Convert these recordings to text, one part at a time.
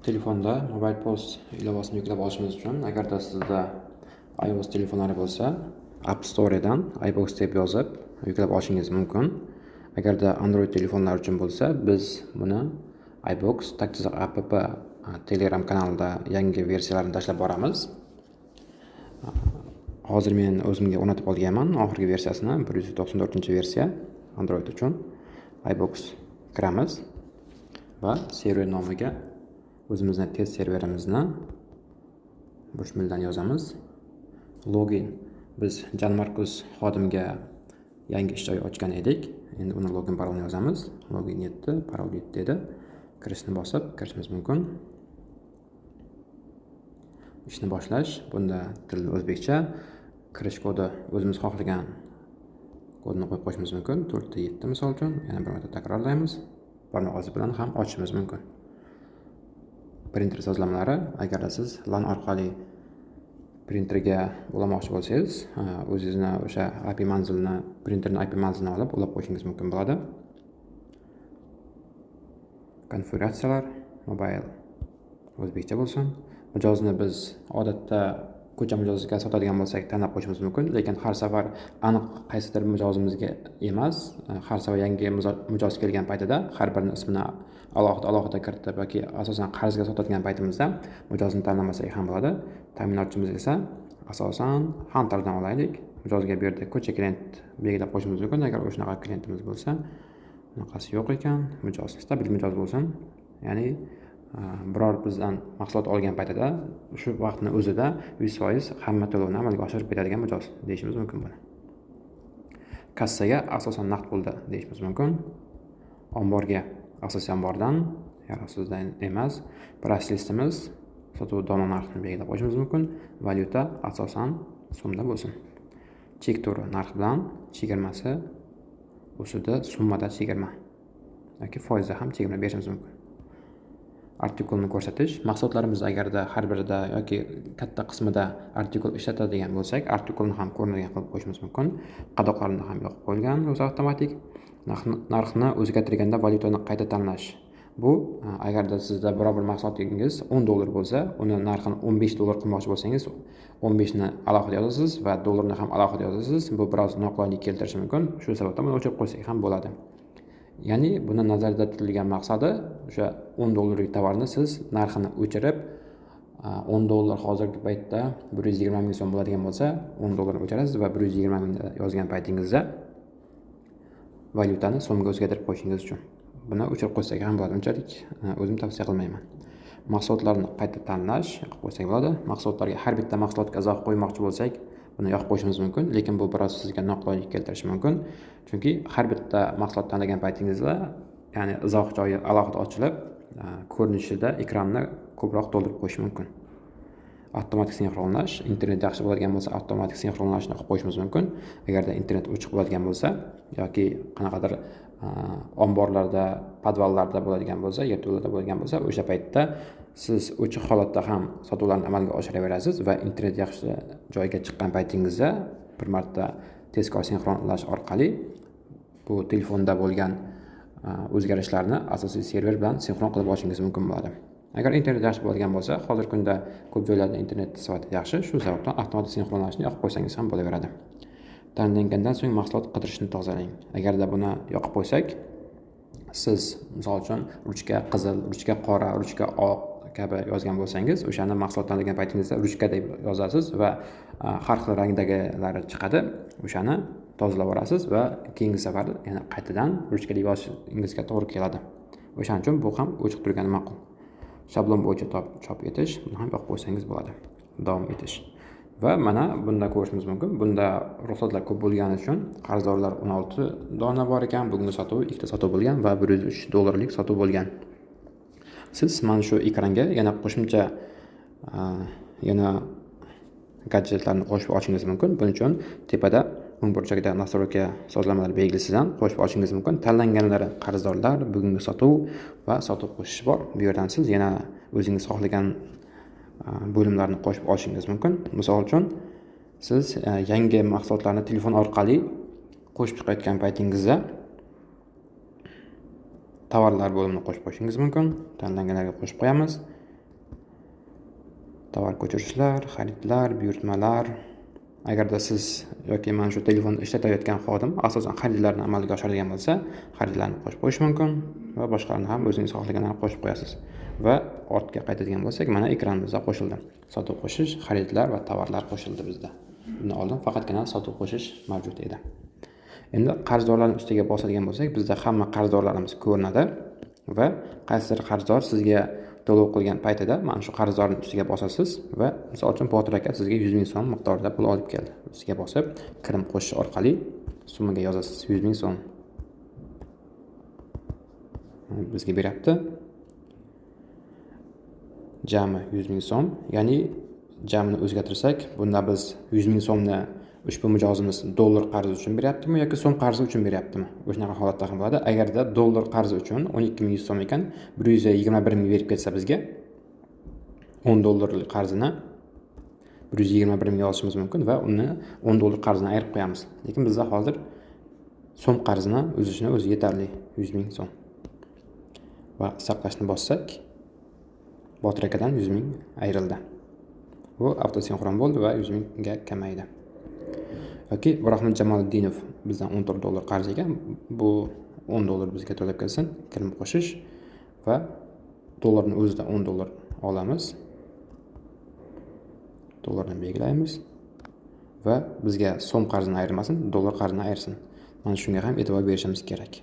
Telefonda Mobile POS ilovasini yuklab olishimiz uchun agarda sizda iOS telefonlari bo'lsa, App Store'dan iBox deb yozib yuklab olishingiz mumkin. Agarda Android telefonlar uchun bo'lsa, biz buni iBox app Telegram kanalida yangi versiyalarini tashlab boramiz. Hozir men o'zimga o'rnatib olganman oxirgi versiyasini, 194-versiya Android uchun. iBox kiramiz va server nomiga o'zimizni test serverimizni bushmildan yozamiz. Login. Biz Jan Markus xodimga yangi ish joyi ochgan edik. Endi uni login parolni yozamiz. Login 7, parol 7 edi. Kirishni bosib kirishimiz mumkin. Ishni boshlash. Bunda til o'zbekcha. Kirish kodi o'zimiz xohlagan kodni qo'yib qo'yishimiz mumkin. 4-7 misol uchun. Yana bir marta takrorlaymiz. Barmoq izi bilan ham ochishimiz mumkin. Printer sozlamalari. Agar siz LAN orqali printerga ulamoqchi bo'lsangiz, o'zingizni o'sha IP manzilini, printerning IP manzilini olib ulab qo'yishingiz mumkin bo'ladi. Konfiguratsiyalar, mobile o'zbekcha bo'lsin. Mijozni biz odatda ko'cha mijoziga sotadigan bo'lsak tanlab qo'yishimiz mumkin, lekin har safar aniq qaysidir mijozimizga emas, har safar yangi mijoz kelgan paytida har birini ismini alohida kiritib yoki asosan qarzga sotadigan paytimizda mijozni tanlamasak ham bo'ladi. Ta'minotchimiz esa asosan Hunter'dan olaylik. Mijozga bu yerda ko'cha klient belgilab qo'yishimiz mumkin. Agar o'shunaqa klientimiz bo'lsa, bunaqasi yo'q ekan, mijoz stabil mijoz bo'lsin. Ya'ni biror bizdan mahsulot olgan paytida shu vaqtni o'zida 100% hamma to'lovni amalga oshirib beradigan mijoz deyishimiz mumkin buni. Kassaga asosan naqd pulda deyishimiz mumkin. Omborga asosiy ombordan, yaroqsizdan emas. Price listimiz sotuv dona narxini belgilab qo'yishimiz mumkin. Valyuta asosan so'mda bo'lsin. Chek turi narx bilan chegirmasi ustida summada chegirma yoki foizda ham chegirma berishimiz mumkin. Artikulni ko'rsatish. Mahsulotlarimiz agarda har birida yoki katta qismida artikul ishlatadigan bo'lsak, artikulni ham ko'rinadigan qilib qo'yishimiz mumkin. Qadoqlarni ham yoqib qo'yilgan o'zi avtomatik. Narxni o'zgartirganda valyutani qayta tanlash. Bu agarda sizda biror bir mahsulotingiz $10 bo'lsa, uni narxini $15 qilmoqchi bo'lsangiz, 15 ni alohida yozasiz va dollarni ham alohida yozasiz. Bu biroz noqulaylik keltirishi mumkin. Shu sababdan buni o'chirib qo'ysak ham bo'ladi. Ya'ni buni nazarda tutilgan maqsadi o'sha $10 tovarni siz narxini o'chirib, $10 hozirgi paytda 120 ming so'm bo'ladigan bo'lsa, $10 o'chirasiz va 120 ming yozgan paytingizda valyutani so'mga o'zgartirib qo'yishingiz uchun. Buni o'chirib qo'ysak ham bo'ladi. Unchalik o'zim tavsiya qilmayman. Mahsulotlarni qayta tanlash qilib qo'ysak bo'ladi. Mahsulotlarga har bitta mahsulotga izoh qo'ymoqchi bo'lsak, buni yoqib qo'yishimiz mumkin, lekin bu biroz sizga noqulaylik keltirishi mumkin. Chunki har bitta mahsulot tanlagan paytingizda, ya'ni izoh joyi alohida ochilib, ko'rinishida ekranni ko'proq to'ldirib qo'yish mumkin. Avtomatik sinxronlash, internet yaxshi bo'ladigan bo'lsa, avtomatik sinxronlashni qilib qo'yishimiz mumkin. Agarda internet o'chiq bo'ladigan bo'lsa yoki qanaqadir omborlarda, podvallarda bo'ladigan bo'lsa, yerto'lada bo'ladigan bo'lsa, o'sha paytda siz o'chiq holatda ham sotuvlarni amalga oshiraverasiz va internet yaxshi joyga chiqqan paytingizda bir marta tezkor sinxronlash orqali bu telefonda bo'lgan o'zgarishlarni asosiy server bilan sinxron qilib olishingiz mumkin bo'ladi. Agar internet yaxshi bo'ladigan bo'lsa, hozirgi kunda ko'p joylarda internet sifati yaxshi, shu sababdan avtomatik sinxronlashni yoqib qo'ysangiz ham bo'laveradi. Tanlangandan so'ng mahsulot qidirishni tozalang. Agarda buni yoqib qo'ysak, siz misol uchun ruchka qizil, ruchka qora, ruchka oq kabi yozgan bo'lsangiz, o'shani mahsulot tanlagan paytingizda ruchka deb yozasiz va har xil rangdagilari chiqadi. O'shani tozalab olasiz va keyingi safar yana qaytadan ruchka deb yozishingizga to'g'ri keladi. O'shaning uchun bu ham ochiq turgani ma'qul. Shablon bo'yicha chop etish, buni ham yoqib qo'ysangiz bo'ladi. Davom etish. Va mana bunda ko'rishimiz mumkin. Bunda ruxsatlar ko'p bo'lgani uchun qarzdorlar 16 dona bor ekan. Bugungi sotuv ikkita sotuv bo'lgan va $103 sotuv bo'lgan. Siz mana shu ekranga yana qo'shimcha yana gadjetlarni qo'shib olishingiz mumkin. Buning uchun tepada o'ng burchakda nastroyka sozlamalar belgisidan qo'shib olishingiz mumkin. Tanlanganlari qarzdorlar, bugungi sotuv va sotuv qo'shish bor. Bu yerdan siz yana o'zingiz xohlagan bo'limlarni qo'shib olishingiz mumkin. Misol uchun siz yangi mahsulotlarni telefon orqali qo'shib chiqayotgan paytingizda tovarlar bo'limini qo'shib qo'yishingiz mumkin. Tanlanganlarga qo'shib qo'yamiz. tovar ko'chirishlar, xaridlar, buyurtmalar. Agarda siz yoki mana shu telefonni ishlatayotgan xodim asosan xaridlarni amalga oshiradigan bo'lsa, xaridlarni qo'shib qo'yish mumkin va boshqalarni ham o'zingiz xohlaganini qo'shib qo'yasiz. Va ortga qaytadigan bo'lsak, mana ekranimizda qo'shildi. Sotuv qo'shish, xaridlar va tovarlar qo'shildi bizda. Bundan oldin faqatgina sotuv qo'shish mavjud edi. Endi qarzdorlarning ustiga bosadigan bo'lsak, bizda hamma qarzdorlarimiz ko'rinadi va qaysidir qarzdor sizga to'lov qilgan paytida mana shu qarzdorning ustiga bosasiz va misol uchun Botir aka sizga 100 ming so'm miqdorida pul olib keldi. Ustiga bosib, kirim qo'shish orqali summaga yozasiz 100 ming so'm. Bizga beryapti. Jami 100 ming so'm, ya'ni jamini o'zgartirsak, bunda biz 100 ming so'mni ushbu mijozimiz dollar qarzi uchun beryaptimi yoki so'm qarzi uchun beryaptimi? O'shanaqa holatda ham bo'ladi. Agarda dollar qarzi uchun 12100 so'm ekan, 121 ming berib ketsa bizga 10 dollarlik qarzini 121 ming yozishimiz mumkin va uni 10 dollar qarzini ayirib qo'yamiz. Lekin bizda hozir so'm qarzini uzishni o'zi yetarli 100 ming so'm. Va saqlashni bossak, Botir akadan 100 ming ayrildi. Bu avtosinxron bo'ldi va 100 mingga kamaydi. Yoki Ibrohim Jamoliddinov bizdan 14 dollar qarz ekan, bu 10 dollar bizga to'lab kelsin, kirim qo'shish va dollarning o'zida 10 dollar olamiz. Dollarni belgilaymiz va bizga so'm qarzini ayirmasin, dollar qarzini ayirsin. Mana shunga ham e'tibor berishimiz kerak.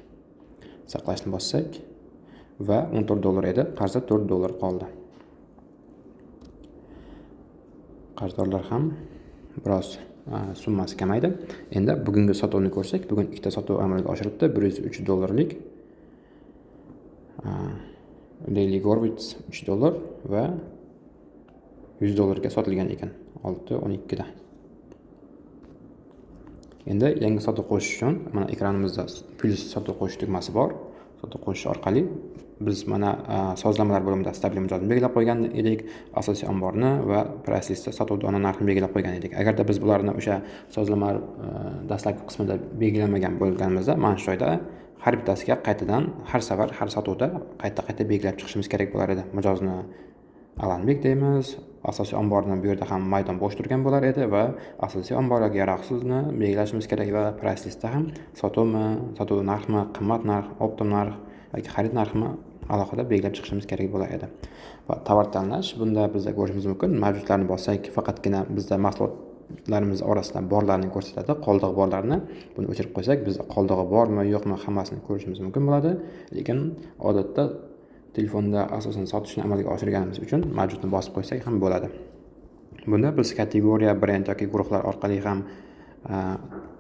Saqlashni bossak va 14 dollar edi, qarzi 4 dollar qoldi. Qarzdorlar ham biroz summasi kamaydi. Endi bugungi sotuvni ko'rsak, bugun ikkita sotuv amalga oshiribdi. 103 dollarlik Daily Gorbits 3 dollar va 100 dollarga sotilgan ekan 6.12 da. Endi yangi sotuv qo'shish uchun mana ekranimizda plus sotuv qo'shish tugmasi bor. Sotuv qo'shish orqali biz mana sozlamalar bo'limida stabil mijozni belgilab qo'ygan edik, asosiy omborni va price listda sotuv dona narxini belgilab qo'ygan edik. Agarda biz bularni o'sha sozlamalar dastlabki qismida belgilamagan bo'lganimizda, mana shu joyda har bittasiga qaytadan har safar har sotuvda qayta belgilab chiqishimiz kerak bo'lar edi. Mijozni Alanbek deymiz. Asosiy omborni bu yerda ham maydon bo'sh turgan bo'lar edi va asosiy omborga yaroqsizni belgilashimiz kerak va price listda ham sotuvmi, sotuv narxmi, qimmat narx, optim narx yoki xarid narxini alohida belgilab chiqishimiz kerak bo'lar edi. Va tovar tanlash bunda bizda ko'rishimiz mumkin. Mavjudlarni bossak, faqatgina bizda mahsulotlarimiz orasida borlarni ko'rsatadi, qoldig'i borlarni. Buni o'chirib qo'ysak, bizda qoldig'i bormi, yo'qmi hammasini ko'rishimiz mumkin bo'ladi. Lekin odatda telefonda asosan sotishni amalga oshirganimiz uchun mavjudni bosib qo'ysak ham bo'ladi. Bunda biz kategoriya, brend yoki guruhlar orqali ham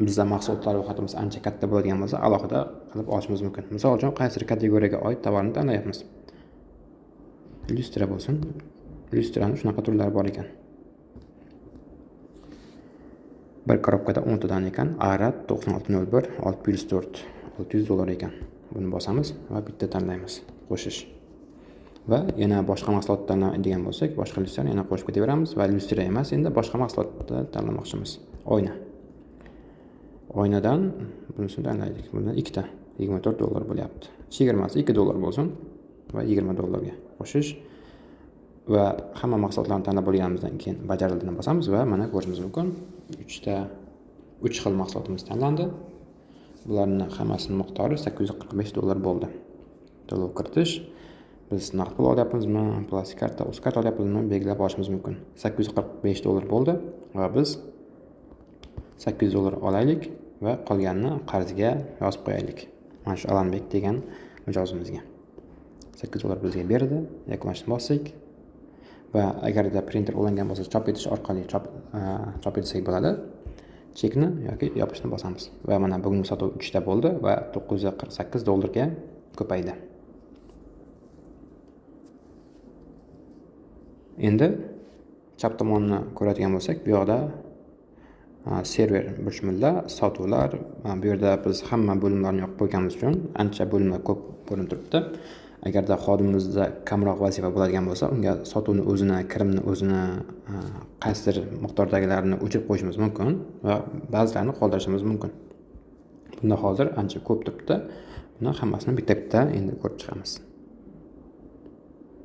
bizda mahsulotlar ro'yxatimiz ancha katta bo'ladigan bo'lsa, alohida qilib olishimiz mumkin. Misol uchun, qaysi kategoriyaga oid tovarni tanlayapmiz. Lyustra bo'lsin. Lyustraning shunaqa turlari bor ekan. Bir korobkada 10 tadan ekan, Arat 9601 6+4 600 dollar ekan. Buni bosamiz va bitta tanlaymiz. Qo'shish. Va yana boshqa mahsulotlarni degan bo'lsak, boshqa lyustrani yana qo'shib ketaveramiz va lyustra emas, endi boshqa mahsulotni tanlamoqchimiz. Oyna. Oynadan bunisini tanlaydik. Bundan ikkita 24 dollar bo'lyapti. Chegirmasi 2 dollar bo'lsin va 20 dollarga qo'shish va hamma mahsulotlarni tanlab bo'lganimizdan keyin bajarildini bosamiz va mana ko'rishimiz mumkin. 3 xil mahsulotimiz tanlandi. Bularning hammasining miqdori 845 dollar bo'ldi. To'lov kiritish. Biz naqd pul olyapmizmi, plastik karta, UzCard olyapmizmi belgilab olishimiz mumkin. 845 dollar bo'ldi va biz 800 dollar olaylik va qolganini qarziga yozib qo'yaylik. Mana shu Alanbek degan mijozimizga 8 dollar bizga berdi. Yakunlashni bossak va agarda printer ulangan bo'lsa, chop etish orqali chop etsak bo'ladi. Chekni yoki yopishni bosamiz va mana bugungi sotuv 3 ta bo'ldi va 948 dollarga ko'paydi. Endi chap tomonni ko'radigan bo'lsak, bu yoqda server bo'limida sotuvlar, bu yerda biz hamma bo'limlarni yopib qo'yganimiz uchun ancha bo'limlar ko'p ko'rinib turibdi. Agarda xodimimizda kamroq vazifa bo'ladigan bo'lsa, unga sotuvni o'zini, kirimni o'zini, qaysidir miqdordagilarini o'chirib qo'yishimiz mumkin va ba'zilarini qoldirishimiz mumkin. Bunda hozir ancha ko'p turibdi. Buni hammasini bitta-bitta endi ko'rib chiqamiz.